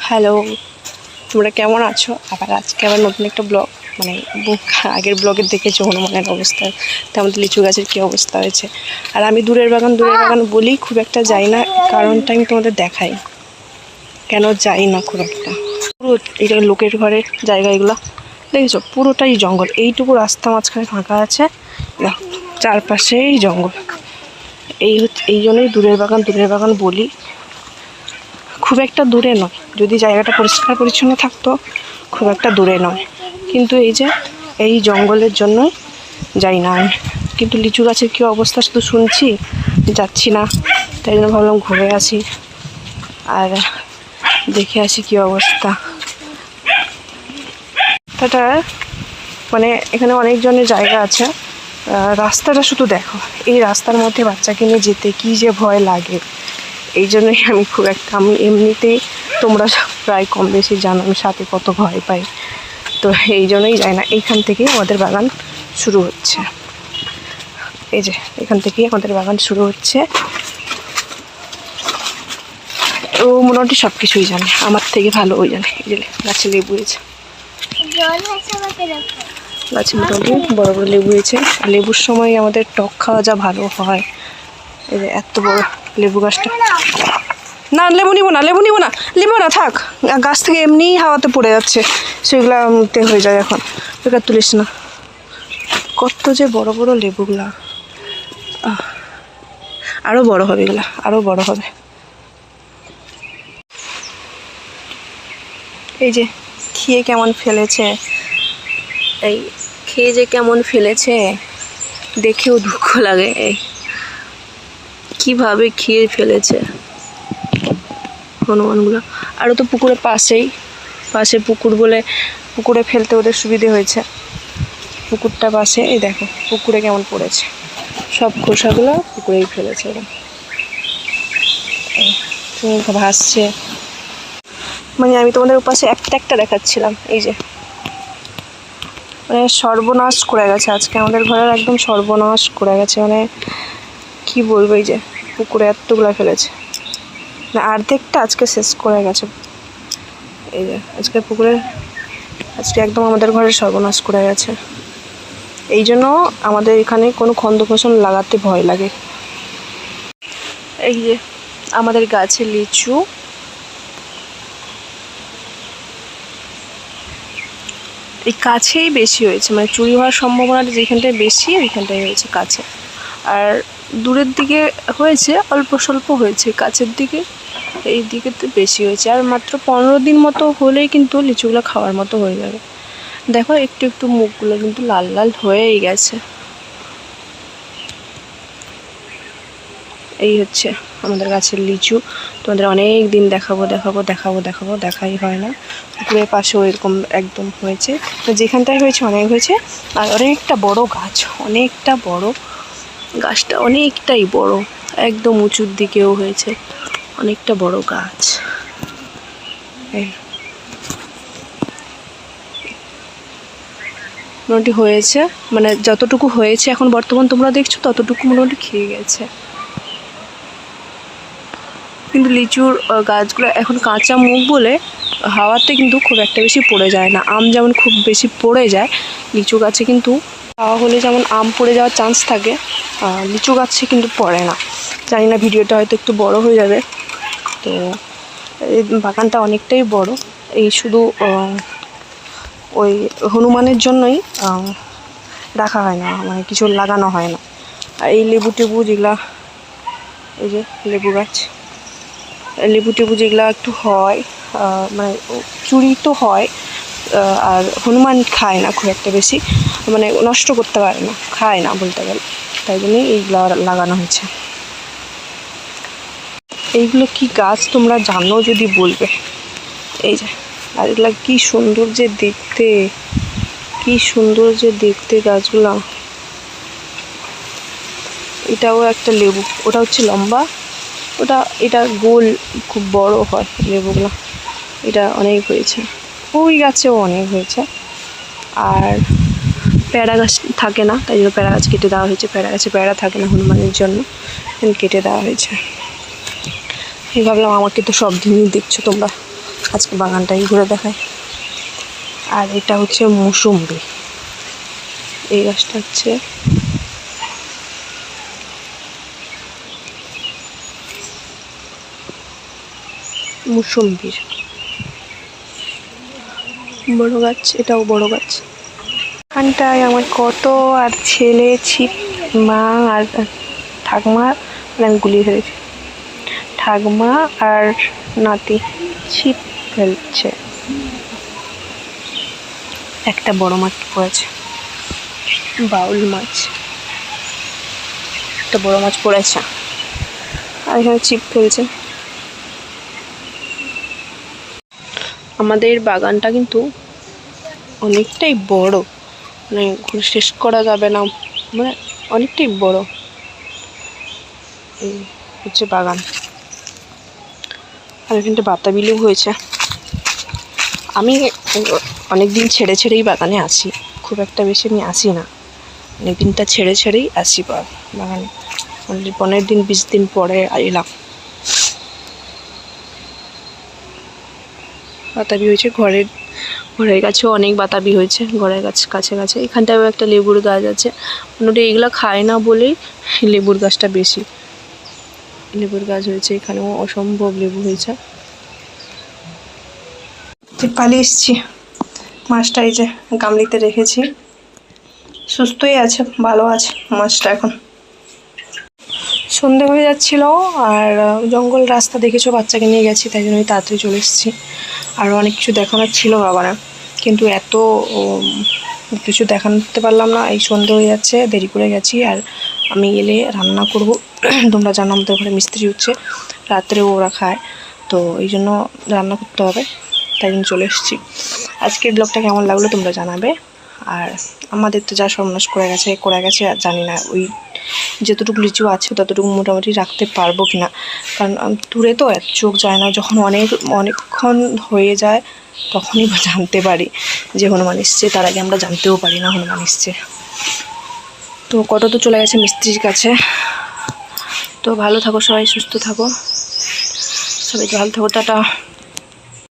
Hello, তোমরা কেমন আছো? আজকে আবার নতুন একটা ব্লগ, মানে আগের ব্লগে দেখেছো হনুমানের অবস্থা, তো আমাদের লিচু গাছের কী অবস্থা হয়েছে। আর আমি দূরের বাগান বলি খুব একটা যাই না, কারণটা আমি তোমাদের দেখাই কেন যাই না খুব একটা। পুরো এটা লোকের ঘরের জায়গা, এগুলো দেখেছো পুরোটাই জঙ্গল। এইটুকু রাস্তা মাঝখানে ফাঁকা আছে, দেখো চারপাশেই জঙ্গল। এই জন্যই দূরের বাগান বলি, খুব একটা দূরে নয়। যদি জায়গাটা পরিষ্কার পরিচ্ছন্ন থাকতো খুব একটা দূরে নয়, কিন্তু এই জঙ্গলের জন্যই যাই না আমি। কিন্তু লিচু গাছের কী অবস্থা শুধু শুনছি, যাচ্ছি না। তাই জন্য ভাবলাম ঘুরে আসি আর দেখে আসি কী অবস্থা। তাটা মানে এখানে অনেকজনের জায়গা আছে। রাস্তাটা শুধু দেখো, এই রাস্তার মধ্যে বাচ্চাকে নিয়ে যেতে কী যে ভয় লাগে। এই জন্যই আমি খুব একটা, আমি এমনিতেই তোমরা প্রায় কম বেশি জানো আমি সাথে কত ভয় পাই, তো এই জন্যই যাই না। এইখান থেকেই আমাদের বাগান শুরু হচ্ছে, এই যে এখান থেকেই আমাদের বাগান শুরু হচ্ছে। ও মোটামুটি সব কিছুই জানে, আমার থেকে ভালো ওই জানে। এই যে গাছে লেবু হয়েছে, গাছে মোটামুটি বড় বড় লেবু হয়েছে। আর লেবুর সময় আমাদের টক খাওয়া যা ভালো হয়। এই যে এত বড় লেবু গাছটা। না লেবু নিব না থাক, গাছ থেকে এমনিই হাওয়াতে পড়ে যাচ্ছে, সেগুলাতে হয়ে যায়। এখন বেকার তুলিস না। কত যে বড় বড় লেবুগুলা, আরও বড় হবে, এগুলা আরও বড় হবে। এই যে খেয়ে কেমন ফেলেছে, এই খেয়ে যে কেমন ফেলেছে দেখেও দুঃখ লাগে। এই কিভাবে খেয়ে ফেলেছে হনুমানগুলো। আরও তো পুকুরের পাশে পুকুর বলে পুকুরে ফেলতে ওদের সুবিধে হয়েছে। পুকুরটা পাশে, এই দেখো পুকুরে কেমন পড়েছে, সব খোসাগুলো পুকুরেই ফেলেছে ওরা। ভাসছে, মানে আমি তোমাদের পাশে একটা দেখাচ্ছিলাম। এই যে মানে সর্বনাশ করে গেছে আজকে আমাদের ঘরের, একদম সর্বনাশ করে গেছে। মানে কি বলবো, এই যে পুকুরে এতগুলো ফেলেছে, মানে অর্ধেকটা আজকে শেষ করে গেছে। এই যে আজকে একদম আমাদের ঘরে সর্বনাশ করে গেছে। এই জন্য আমাদের এখানে কোনো খন্দ লাগাতে ভয় লাগে। এই যে আমাদের গাছে লিচু, এই কাছেই বেশি হয়েছে, মানে চুরি হওয়ার সম্ভাবনাটা যেখানটায় বেশি ওইখানটায় হয়েছে কাছে। আর দূরের দিকে হয়েছে অল্প স্বল্প হয়েছে, কাছের দিকে এই দিকে তো বেশি হয়েছে। আর মাত্র 15 দিন মতো হলেই কিন্তু লিচুগুলো খাওয়ার মতো হয়ে যাবে। দেখো একটু একটু মুখগুলো কিন্তু লাল লাল হয়েই গেছে। এই হচ্ছে আমাদের গাছের লিচু। তোমাদের অনেক দিন দেখাবো দেখাই হয় না। পুকুরের পাশেও এরকম একদম হয়েছে, যেখানটায় হয়েছে অনেক হয়েছে। আর অনেকটা বড় গাছ, অনেকটা বড় গাছটা, অনেকটাই বড়, একদম উঁচুর দিকেও হয়েছে, অনেকটা বড় গাছ। মোটামুটি হয়েছে, মানে যতটুকু হয়েছে এখন বর্তমান তোমরা দেখছো ততটুকু মোটামুটি খেয়ে গেছে। কিন্তু লিচুর গাছগুলো এখন কাঁচা মুখ বলে হাওয়াতে কিন্তু খুব একটা বেশি পড়ে যায় না। আম যেমন খুব বেশি পড়ে যায়, লিচু গাছে কিন্তু হাওয়া হলে যেমন আম পড়ে যাওয়ার চান্স থাকে, লিচু গাছে কিন্তু পড়ে না। জানি না, ভিডিওটা হয়তো একটু বড় হয়ে যাবে। তো এই বাগানটা অনেকটাই বড়, এই শুধু ওই হনুমানের জন্যই রাখা হয় না, মানে কিছু লাগানো হয় না। আর এই লেবু টেবু যেগুলা, এই যে লেবু গাছ, লেবু টেবু যেগুলো একটু হয়, মানে চুরি তো হয়, আর হনুমান খায় না খুব একটা বেশি, মানে নষ্ট করতে পারে না, খায় না বলতে গেলে, তাই জন্যই এইগুলো লাগানো হয়েছে। এইগুলো কি গাছ তোমরা জানো যদি বলবে। এই যে, আর এগুলো কি সুন্দর যে দেখতে, গাছগুলো। এটাও একটা লেবু, ওটা হচ্ছে লম্বা, এটা গোল, খুব বড় হয় লেবুগুলো। এটা অনেক হয়েছে, ওই গাছেও অনেক হয়েছে। আর পেয়ারা গাছ থাকে না, তাই জন্য পেয়ারা গাছ কেটে দেওয়া হয়েছে। পেয়ারা গাছে পেয়ারা থাকে না হনুমানের জন্য, কেটে দেওয়া হয়েছে। এই ভাবলাম আমাকে তো সব দিনই দেখছো তোমরা, আজকে বাগানটাই ঘুরে দেখাই। আর এটা হচ্ছে মৌসুম্বি, এই গাছটা হচ্ছে মৌসুম্বির বড় গাছ, এটাও বড় গাছ। এখানটায় আমার কত আর ছেলে ছিপ, মা আর ঠাকমা, আমি গুলিয়ে ফেলেছি, ঠাকমা আর নাতি ছিপ ফেলছে। একটা বড় মাছ পড়েছে, বাউল মাছ, একটা বড় মাছ পড়েছে, আর এখানে ছিপ ফেলছে। আমাদের বাগানটা কিন্তু অনেকটাই বড়, মানে ঘুরে শেষ করা যাবে না, মানে অনেকটাই বড়। এই হচ্ছে বাগান। আর এখানটা বাতাবি লেবু হয়েছে। আমি অনেকদিন ছেড়ে ছেড়েই বাগানে আসি, খুব একটা বেশি আমি আসি না, অনেকদিনটা ছেড়ে ছেড়েই আসি বাগানে, 15 দিন 20 দিন পরে এলাম। বাতাবি হয়েছে, ঘরের কাছেও অনেক বাতাবি হয়েছে, ঘরের কাছে কাছে। এখানটাও একটা লেবুর গাছ আছে, মোটামুটি এগুলো খায় না বলেই লেবুর গাছটা বেশি, লেবুর গাছ হয়েছে এখানেও, অসম্ভব লেবু হয়েছে। পালিয়ে এসছি, মাছটা এই যে গামলিতে রেখেছি, সুস্থই আছে, ভালো আছে মাছটা এখন। সন্ধে হয়ে যাচ্ছিল, আর জঙ্গল রাস্তা দেখেছো, বাচ্চাকে নিয়ে গেছি, তাই জন্য আমি তাড়াতাড়ি চলে এসেছি। আরও অনেক কিছু দেখানোর ছিল বাবারা, কিন্তু এত কিছু দেখাতে পারলাম না, এই সন্ধে হয়ে যাচ্ছে, দেরি করে গেছি। আর আমি এলে রান্না করব, তোমরা জানো আমাদের ঘরে মিস্ত্রি হচ্ছে, রাত্রেও ওরা খায়, তো এই জন্য রান্না করতে হবে, তাই জন্য চলে এসেছি। আজকের ব্লগটা কেমন লাগলো তোমরা জানাবে। আর আমাদের তো যা সর্বনাশ করে গেছে আর জানি না, ওই যতটুকু লিচু আছে ততটুকু মোটামুটি রাখতে পারবো কি না, কারণ দূরে তো এক চোখ যায় না, যখন অনেকক্ষণ হয়ে যায় তখনই জানতে পারি যে হনুমান এসছে, তার আগে আমরা জানতেও পারি না হনুমান এসছে। তো কত তো চলে গেছে মিস্ত্রির কাছে। তো ভালো থাকো সবাই, সুস্থ থাকো সবাই, ভালো থাকো, টাটা।